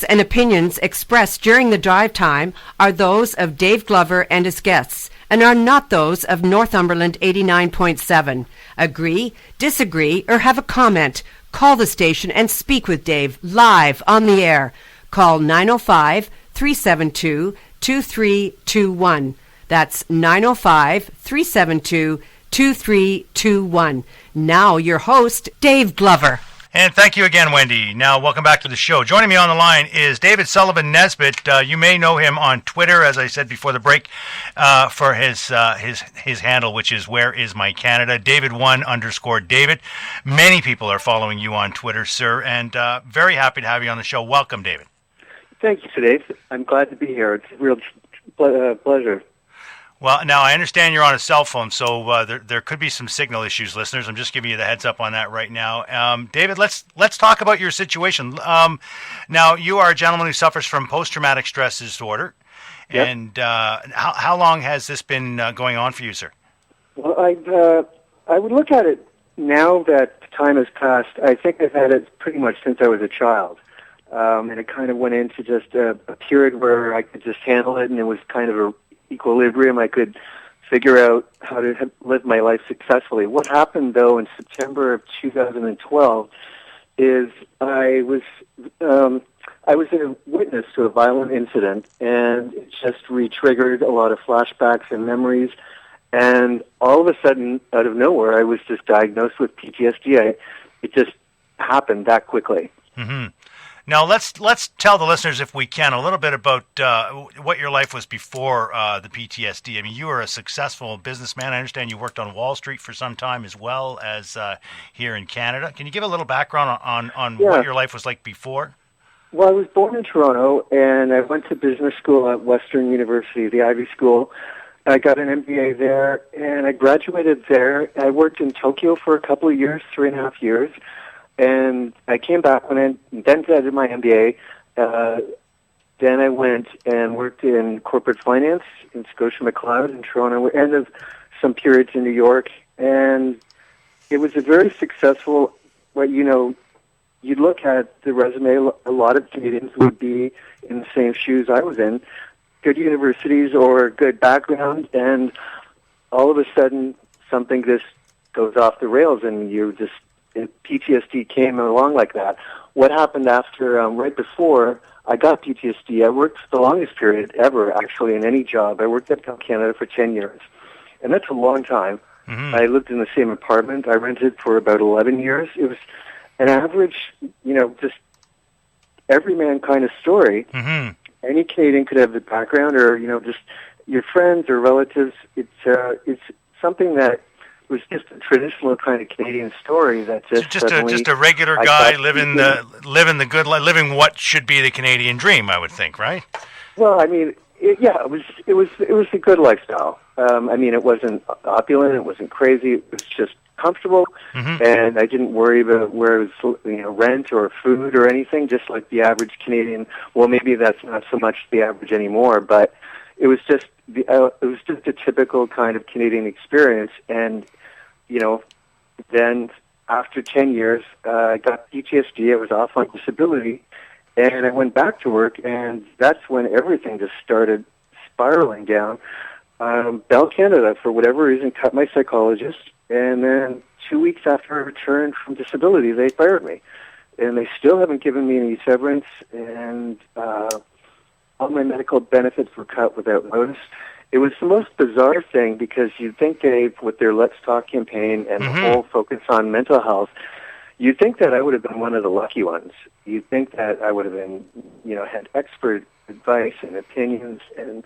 And opinions expressed during the drive time are those of Dave Glover and his guests and are not those of Northumberland 89.7. Agree, disagree, or have a comment? Call the station and speak with Dave live on the air. Call 905-372-2321. That's 905-372-2321. Now your host, Dave Glover. And thank you again, Wendy. Now, welcome back to the show. Joining me on the line is David Sullivan Nesbitt. You may know him on Twitter, as I said before the break, for his handle, which is Where Is My Canada? David1_David. Many people are following you on Twitter, sir, and very happy to have you on the show. Welcome, David. Thank you, Dave. I'm glad to be here. It's a real pleasure. Well, now I understand you're on a cell phone, so there could be some signal issues, listeners. I'm just giving you the heads up on that right now. David, let's talk about your situation. Now, you are a gentleman who suffers from post-traumatic stress disorder, yep. And how long has this been going on for you, sir? Well, I would look at it now that time has passed. I think I've had it pretty much since I was a child, and it kind of went into just a period where I could just handle it, and it was kind of a equilibrium. I could figure out how to live my life successfully. What happened, though, in September of 2012 is I was a witness to a violent incident, and it just re-triggered a lot of flashbacks and memories. And all of a sudden, out of nowhere, I was just diagnosed with PTSD. It just happened that quickly. Mm-hmm. Now, let's tell the listeners, if we can, a little bit about what your life was before the PTSD. I mean, you were a successful businessman. I understand you worked on Wall Street for some time as well as here in Canada. Can you give a little background on what your life was like before? Well, I was born in Toronto, and I went to business school at Western University, the Ivy School. I got an MBA there, and I graduated there. I worked in Tokyo for a couple of years, 3.5 years. And I came back then I did my MBA. Then I went and worked in corporate finance in Scotia McLeod in Toronto, and some periods in New York. And it was a very successful, you'd look at the resume, a lot of Canadians would be in the same shoes I was in, good universities or good background, and all of a sudden something just goes off the rails and PTSD came along like that. What happened after, right before I got PTSD, I worked the longest period ever, actually, in any job. I worked at Bell Canada for 10 years, and that's a long time. Mm-hmm. I lived in the same apartment. I rented for about 11 years. It was an average, just everyman kind of story. Mm-hmm. Any Canadian could have the background or, just your friends or relatives. It's something that was just a traditional kind of Canadian story that just a regular guy living the good life, living what should be the Canadian dream, I would think, right? Well, I mean, it was a good lifestyle. I mean, it wasn't opulent, it wasn't crazy, it was just comfortable, mm-hmm. and I didn't worry about where it was, rent or food or anything. Just like the average Canadian. Well, maybe that's not so much the average anymore, but it was just a typical kind of Canadian experience. And then after 10 years, I got PTSD. I was off on disability, and I went back to work, and that's when everything just started spiraling down. Bell Canada, for whatever reason, cut my psychologist, and then 2 weeks after I returned from disability, they fired me. And they still haven't given me any severance, and all my medical benefits were cut without notice. It was the most bizarre thing because you'd think, Dave, with their Let's Talk campaign and mm-hmm. the whole focus on mental health, you'd think that I would have been one of the lucky ones. You'd think that I would have been, had expert advice and opinions and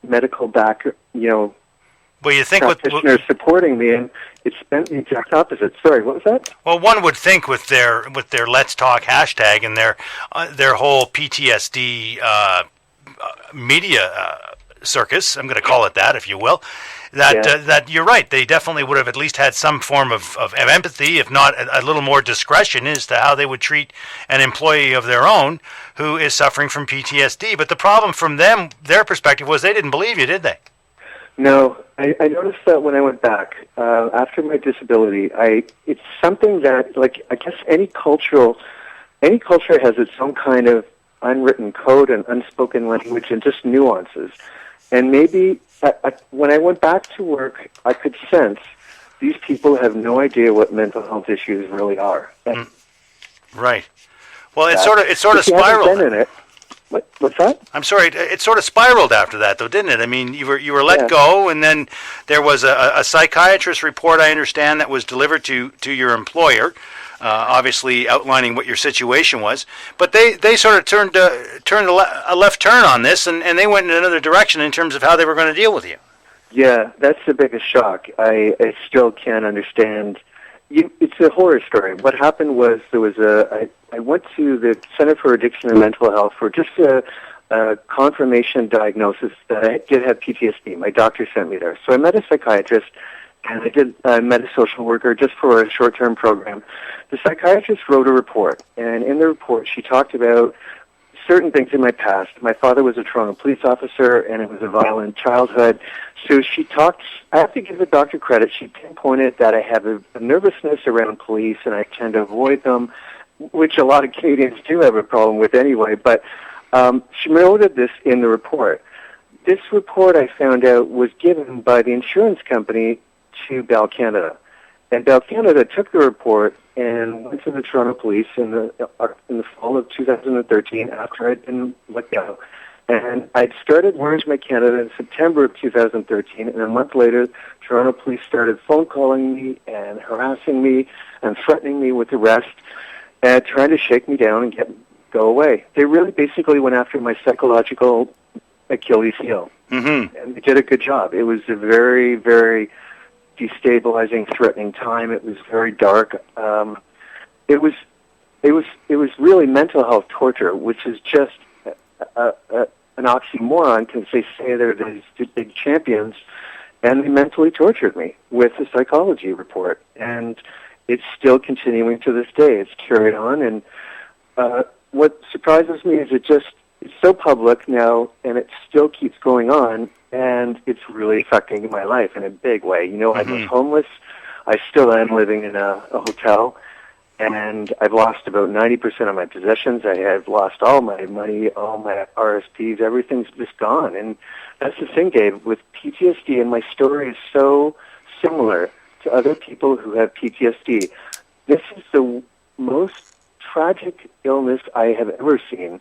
medical well, you think practitioners supporting me, and it's been the exact opposite. Sorry, what was that? Well, one would think with their Let's Talk hashtag and their whole PTSD media circus, I'm going to call it that, if you will, that you're right. They definitely would have at least had some form of empathy, if not a little more discretion as to how they would treat an employee of their own who is suffering from PTSD. But the problem from their perspective was they didn't believe you, did they? No, I noticed that when I went back after my disability. It's something that, I guess any culture has its own kind of unwritten code and unspoken language and just nuances. And maybe when I went back to work, I could sense these people have no idea what mental health issues really are. Right. Well, it sort of spiraled. Been in it. What's that? I'm sorry. It sort of spiraled after that, though, didn't it? I mean, you were let go, and then there was a psychiatrist report, I understand, that was delivered to your employer, obviously outlining what your situation was. But they sort of turned a left turn on this, and they went in another direction in terms of how they were going to deal with you. Yeah, that's the biggest shock. I still can't understand. It's a horror story. What happened was I went to the Center for Addiction and Mental Health for just a confirmation diagnosis that I did have PTSD. My doctor sent me there. So I met a psychiatrist, and I met a social worker just for a short-term program. The psychiatrist wrote a report, and in the report she talked about certain things in my past. My father was a Toronto police officer, and it was a violent childhood. So she talked, I have to give the doctor credit, she pinpointed that I have a nervousness around police, and I tend to avoid them, which a lot of Canadians do have a problem with anyway, but she noted this in the report. This report, I found out, was given by the insurance company to Bell Canada. And Bell Canada took the report and went to the Toronto Police in the fall of 2013 after I'd been let go. And I'd started Orange My Canada in September of 2013, and a month later, Toronto Police started phone calling me and harassing me and threatening me with arrest and trying to shake me down and go away. They really basically went after my psychological Achilles heel. Mm-hmm. And they did a good job. It was a very, very destabilizing, threatening time. It was very dark. It was really mental health torture, which is just an oxymoron because they say they're these big champions, and they mentally tortured me with a psychology report, and it's still continuing to this day. It's carried on, and what surprises me is it's so public now, and it still keeps going on, and it's really affecting my life in a big way. You know, I was homeless. I still am living in a hotel, and I've lost about 90% of my possessions. I have lost all my money, all my RSPs. Everything's just gone. And that's the thing, Dave, with PTSD, and my story is so similar to other people who have PTSD. This is the most tragic illness I have ever seen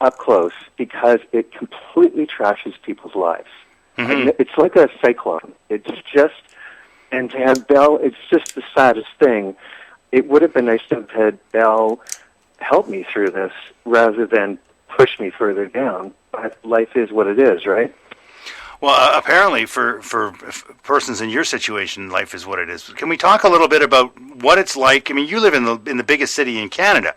up close because it completely trashes people's lives. Mm-hmm. It's like a cyclone. It's just, and to have Bell, it's just the saddest thing. It would have been nice to have had Bell help me through this rather than push me further down. But life is what it is, right? Well, apparently for persons in your situation, life is what it is. Can we talk a little bit about what it's like? I mean, you live in the biggest city in Canada,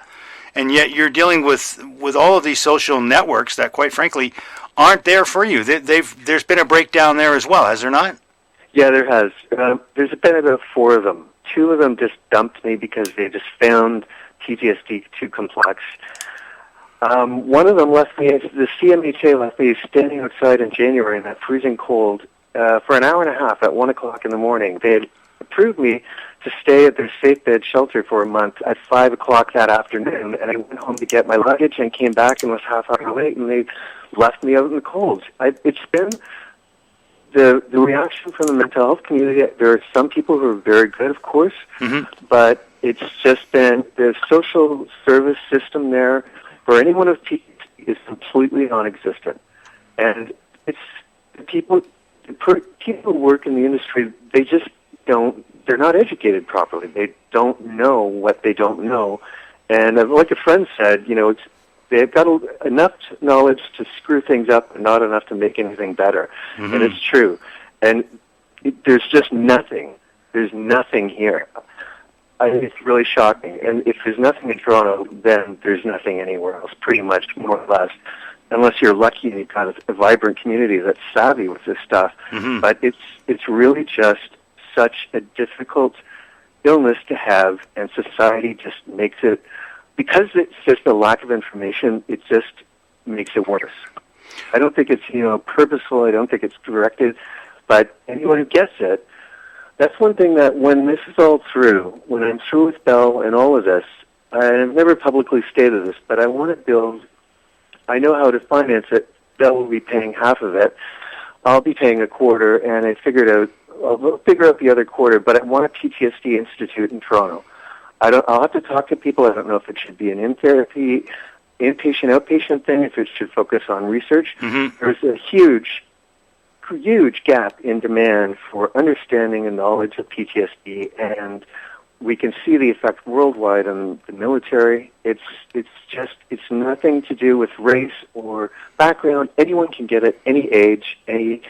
and yet you're dealing with all of these social networks that, quite frankly, aren't there for you. There's been a breakdown there as well, has there not? Yeah, there has. There's been about 4 of them. 2 of them just dumped me because they just found PTSD too complex. One of them left me, the CMHA left me standing outside in January in that freezing cold for an hour and a half at 1 o'clock in the morning. They had approved me to stay at their safe bed shelter for a month at 5 o'clock that afternoon, and I went home to get my luggage and came back and was half hour late, and they left me out in the cold. It's been the reaction from the mental health community. There are some people who are very good, of course, but it's just been the social service system there for anyone with PTSD is completely non-existent. And it's people who work in the industry, they just don't, they're not educated properly. They don't know what they don't know. And like a friend said, you know, they've got enough knowledge to screw things up and not enough to make anything better. Mm-hmm. And it's true. And there's just nothing. There's nothing here. It's really shocking. And if there's nothing in Toronto, then there's nothing anywhere else, pretty much, more or less, unless you're lucky and you've got a vibrant community that's savvy with this stuff. Mm-hmm. But it's really just such a difficult illness to have, and society just makes it, because it's just a lack of information, it just makes it worse. I don't think it's, purposeful. I don't think it's directed, but anyone who gets it, that's one thing that when this is all through, when I'm through with Bell and all of this, I've never publicly stated this, but I want to build I know how to finance it. Bell will be paying half of it. I'll be paying a quarter, and I'll figure out the other quarter, but I want a PTSD Institute in Toronto. I'll have to talk to people. I don't know if it should be an in-therapy, inpatient, outpatient thing, if it should focus on research. Mm-hmm. There's a huge gap in demand for understanding and knowledge of PTSD, and we can see the effect worldwide on the military. It's nothing to do with race or background. Anyone can get it, any age, any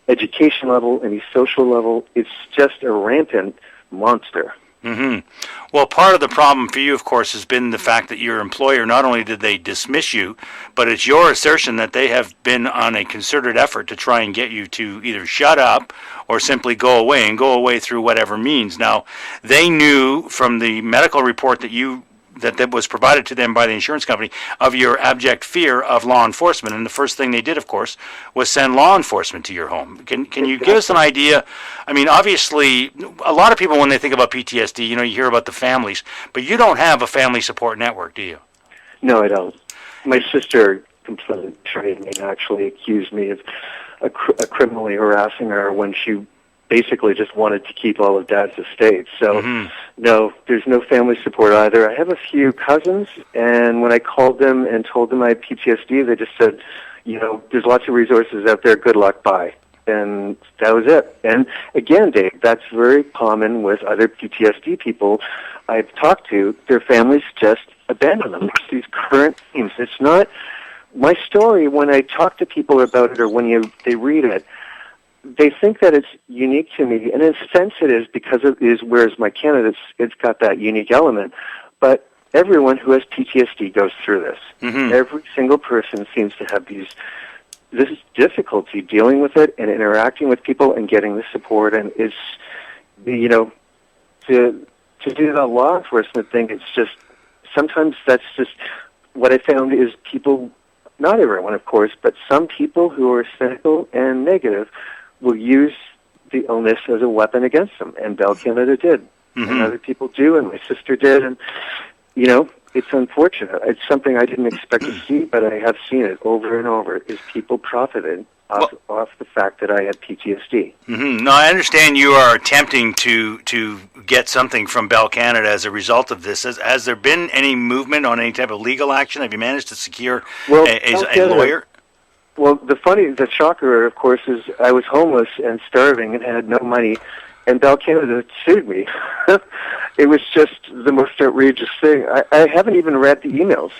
education level, any social level. It's just a rampant monster. Mm-hmm. Well, part of the problem for you, of course, has been the fact that your employer, not only did they dismiss you, but it's your assertion that they have been on a concerted effort to try and get you to either shut up or simply go away, and go away through whatever means. Now, they knew from the medical report that was provided to them by the insurance company of your abject fear of law enforcement, and the first thing they did, of course, was send law enforcement to your home. Can you give us an idea? I mean, obviously, a lot of people, when they think about PTSD, you hear about the families, but you don't have a family support network, do you? No, I don't. My sister completely betrayed me and actually accused me of criminally harassing her when she basically just wanted to keep all of Dad's estate. So, no, there's no family support either. I have a few cousins, and when I called them and told them I had PTSD, they just said, there's lots of resources out there, good luck, bye. And that was it. And again, Dave, that's very common with other PTSD people I've talked to. Their families just abandon them. It's these current themes. It's not my story. When I talk to people about it or when they read it, they think that it's unique to me, and in a sense it is, because it is, whereas my candidates, it's got that unique element. But everyone who has PTSD goes through this. Mm-hmm. Every single person seems to have this difficulty dealing with it and interacting with people and getting the support. And it's, to do the law enforcement thing, it's just, sometimes that's just, what I found is people, not everyone of course, but some people who are cynical and negative will use the illness as a weapon against them, and Bell Canada did, and other people do, and my sister did, and it's unfortunate. It's something I didn't expect to see, but I have seen it over and over. Is people profited off the fact that I had PTSD. Mm-hmm. No, I understand you are attempting to get something from Bell Canada as a result of this. Has there been any movement on any type of legal action? Have you managed to secure a lawyer? Well, the shocker, of course, is I was homeless and starving and had no money, and Bell Canada sued me. It was just the most outrageous thing. I haven't even read the emails.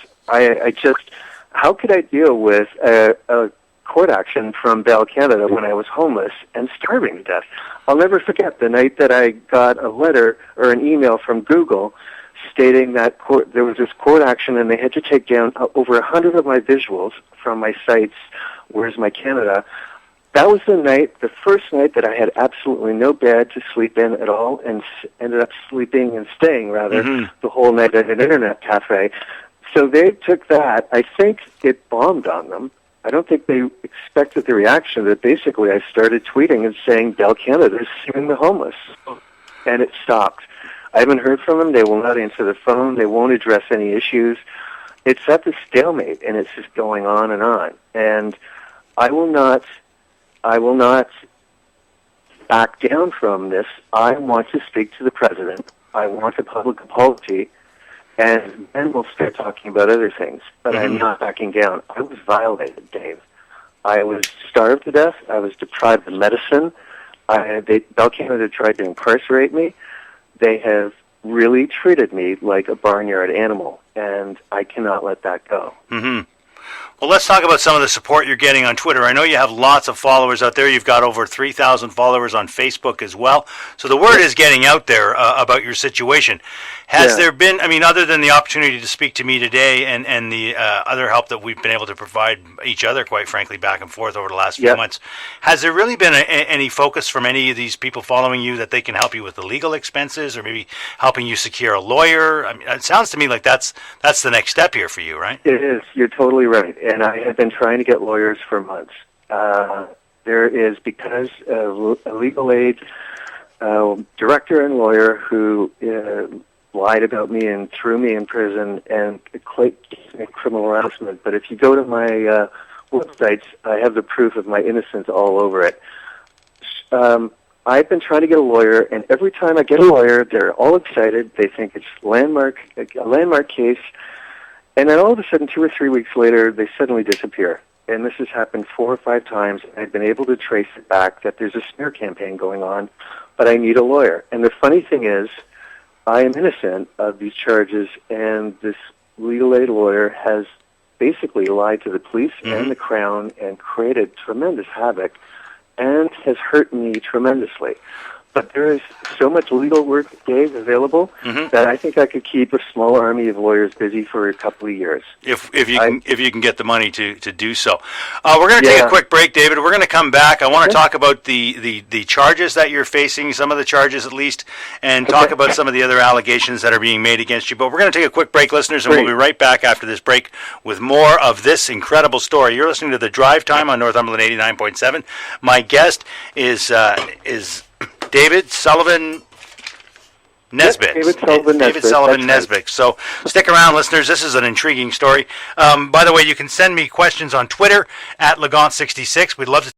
How could I deal with a court action from Bell Canada when I was homeless and starving to death? I'll never forget the night that I got a letter or an email from Google stating that there was this court action and they had to take down over 100 of my visuals from my sites, Where's My Canada. That was the first night that I had absolutely no bed to sleep in at all, and ended up staying the whole night at an internet cafe. So they took that. I think it bombed on them. I don't think they expected the reaction that basically I started tweeting and saying Bell Canada is suing the homeless. And it stopped. I haven't heard from them. They will not answer the phone. They won't address any issues. It's at the stalemate, and it's just going on and on. And I will not back down from this. I want to speak to the president. I want a public apology, and then we'll start talking about other things. But I'm not backing down. I was violated, Dave. I was starved to death. I was deprived of medicine. Bell Canada tried to incarcerate me. They have really treated me like a barnyard animal, and I cannot let that go. Mm-hmm. Well, let's talk about some of the support you're getting on Twitter. I know you have lots of followers out there. You've got over 3,000 followers on Facebook as well. So the word is getting out there about your situation. Has there been, other than the opportunity to speak to me today and the other help that we've been able to provide each other, quite frankly, back and forth over the last few months, has there really been any focus from any of these people following you that they can help you with the legal expenses or maybe helping you secure a lawyer? It sounds to me like that's the next step here for you, right? It is. You're totally right. And I have been trying to get lawyers for months. There is, because a legal aid director and lawyer who lied about me and threw me in prison and criminal harassment. But if you go to my websites, I have the proof of my innocence all over it. I've been trying to get a lawyer, and every time I get a lawyer, they're all excited. They think it's a landmark case, and then all of a sudden, 2 or 3 weeks later, they suddenly disappear. And this has happened 4 or 5 times, and I've been able to trace it back that there's a smear campaign going on, but I need a lawyer. And the funny thing is, I am innocent of these charges, and this legal aid lawyer has basically lied to the police and the Crown and created tremendous havoc and has hurt me tremendously. But there is so much legal work, Dave, available that I think I could keep a small army of lawyers busy for a couple of years. If you can get the money to do so. We're going to take a quick break, David. We're going to come back. I want to talk about the charges that you're facing, some of the charges at least, and talk about some of the other allegations that are being made against you. But we're going to take a quick break, listeners, and we'll be right back after this break with more of this incredible story. You're listening to The Drive Time on Northumberland 89.7. My guest is David Sullivan Nesbitt. David Sullivan Nesbitt. So stick around, listeners. This is an intriguing story. By the way, you can send me questions on Twitter at Legant66. We'd love to